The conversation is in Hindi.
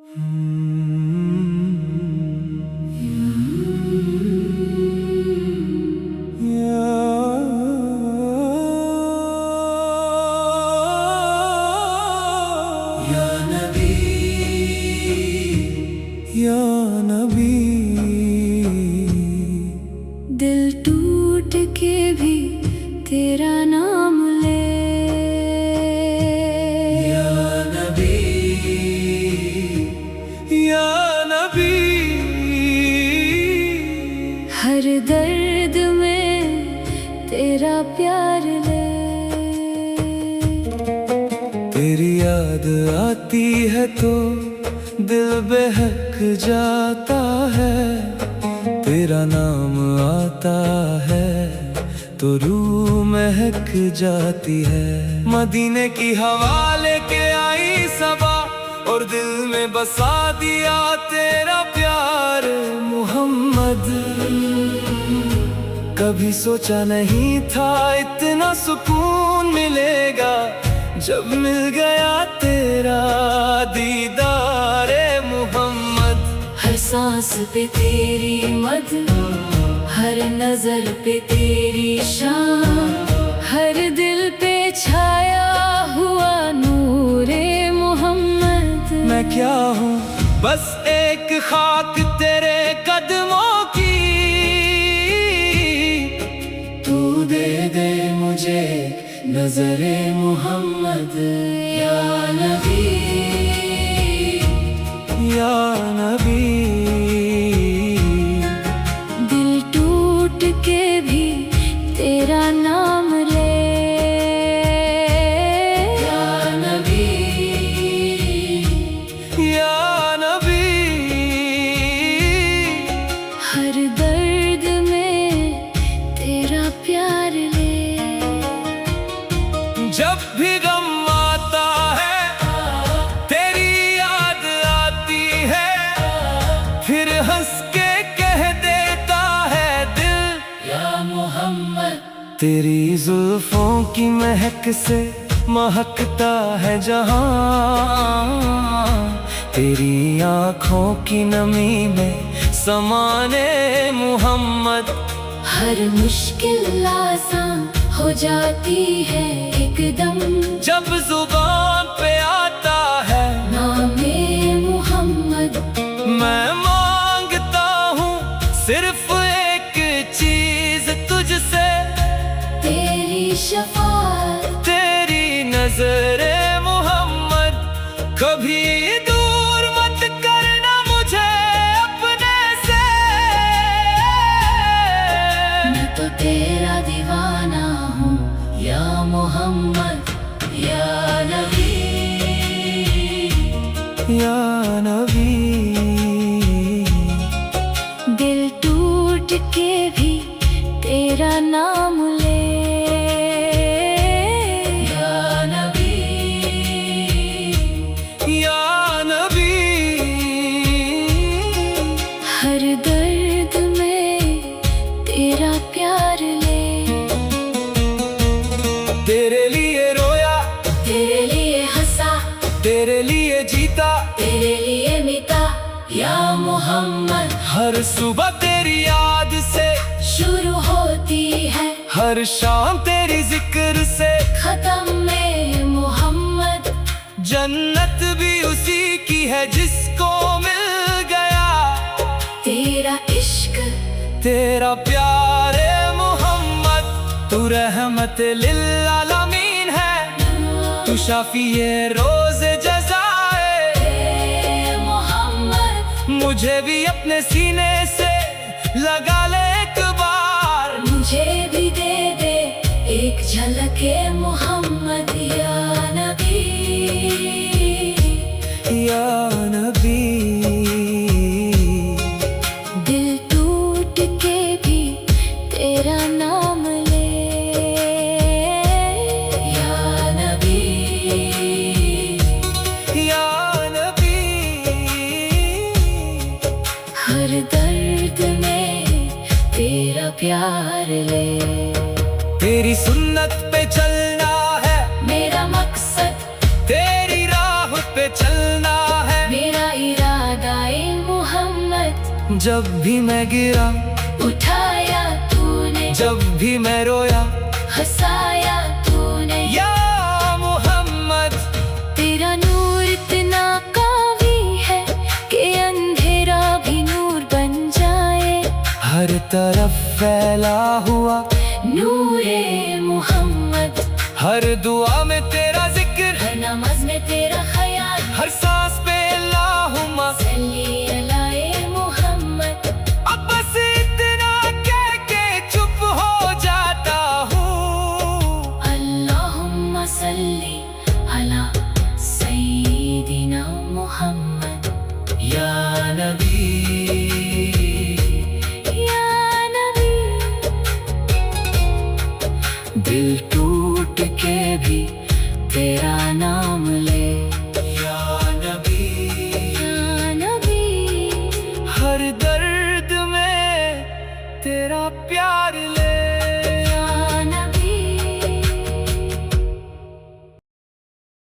या नबी, दिल टूट के भी तेरा नाम ले। या नबी, या नबी, हर दर्द में तेरा प्यार ले। तेरी याद आती है तो दिल बेहक जाता है, तेरा नाम आता है तो रूह महक जाती है। मदीने की हवा लेके आई सबा और दिल में बसा दिया तेरा प्यार मोहम्मद। कभी सोचा नहीं था इतना सुकून मिलेगा, जब मिल गया तेरा दीदार मोहम्मद। हर सांस पे तेरी मद, हर नजर पे तेरी शान, हर दिल पे छाया हुआ नूरे मोहम्मद। मैं क्या हूँ बस एक खाक तेरे कदमों की, तू दे दे मुझे नजरे मोहम्मद। या नबी, या नबी, दिल टूट के भी तेरा नाम ले। या नबी, या नबी, हर दर्द में तेरा प्यार ले। जब भी गम आता है तेरी याद आती है, फिर हंस के कह देता है दिल या मोहम्मद। तेरी जुल्फों की महक से महकता है जहां, तेरी आँखों की नमी में समाने मोहम्मद। हर मुश्किल आसान हो जाती है एकदम, जब जुबान पे आता है नामे मोहम्मद। मैं मांगता हूँ सिर्फ एक चीज तुझसे, तेरी शफाअत, तेरी नजरे मोहम्मद। कभी दूर मत करना मुझे अपने से, मैं तो तेरा दीवाना हूँ या मोहम्मद। या नबी, या नबी, दिल टूट के भी तेरा नाम ले। या नबी, या नबी, हर दर्द में तेरा प्यार ले। तेरे लिए रोया, तेरे लिए हंसा, तेरे लिए जीता, तेरे लिए मिटा या मोहम्मद। हर सुबह तेरी याद से शुरू होती है, हर शाम तेरी जिक्र से खत्म में मोहम्मद। जन्नत भी उसी की है जिसको मिल गया तेरा इश्क, तेरा प्यार मोहम्मद। तू रहमत लिल आलमीन है, तू शाफिए रोज जज़ाए मोहम्मद। मुझे भी अपने सीने से लगा ले एक बार, मुझे भी दे दे एक झलक मोहम्मद। या नबी, या नबी, दिल टूट के भी तेरा नाम ले। या नबी, या नबी, हर दर्द में तेरा प्यार ले। तेरी सुन्नत पे चलना है मेरा मकसद, तेरी राह पे चलना है मेरा इरादा जब भी मैं गिरा उठाया तूने, जब भी मैं रोया हंसाया तूने। या मोहम्मद, तेरा नूर इतना कावी है कि अंधेरा भी नूर बन जाए। हर तरफ फैला हुआ नूरे मोहम्मद, हर दुआ में तेरा जिक्र, हर नमाज में तेरा ख्याल, हर सांस पे अल्लाहुम्मा सल्ली अला मोहम्मद। अब बस इतना कह के चुप हो जाता हूँ। अल्लाहुम्मा सल्ली अला सय्यिदिना मोहम्मद। या नबी, या नबी, दिल टूट के भी तेरा नाम ले। या नबी, या नबी, हर दर्द में तेरा प्यार ले।